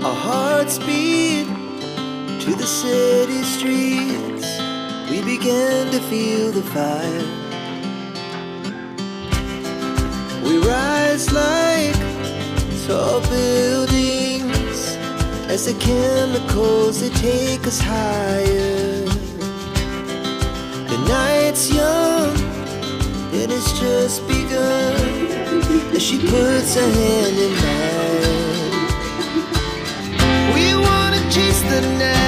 Our hearts beat to the city streets. We began to feel the fire. We rise like tall buildings as the chemicals, they take us higher. The night's young and it's just begun as she puts her hand in mine. We wanna chase the night.